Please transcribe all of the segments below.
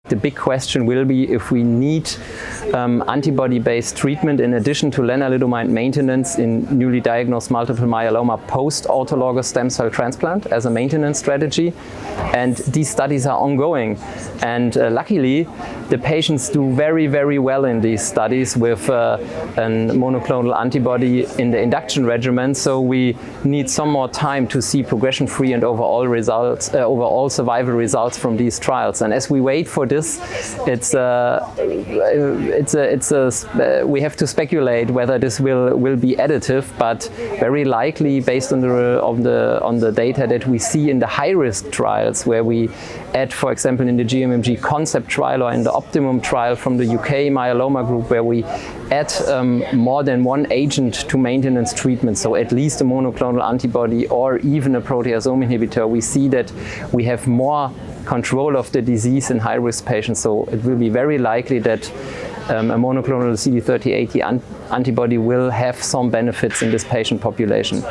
The big question will be if we need antibody-based treatment in addition to lenalidomide maintenance in newly diagnosed multiple myeloma post-autologous stem cell transplant as a maintenance strategy. And these studies are ongoing. And luckily, the patients do very, very well in these studies with a monoclonal antibody in the induction regimen. So we need some more time to see progression-free and overall results, overall survival results from these trials. And as we wait for this, we have to speculate whether this will be additive, but very likely based on the data that we see in the high-risk trials, where we add, for example, in the GMMG-CONCEPT trial or in the Optimum trial from the UK myeloma group, where we add more than one agent to maintenance treatment, so at least a monoclonal antibody or even a proteasome inhibitor, we see that we have more control of the disease in high-risk patients. So it will be very likely that a monoclonal CD30/80 antibody will have some benefits in this patient population.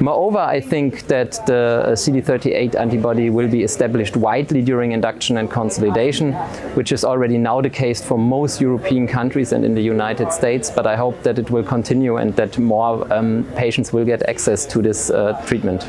Moreover, I think that the CD38 antibody will be established widely during induction and consolidation, which is already now the case for most European countries and in the United States, but I hope that it will continue and that more patients will get access to this treatment.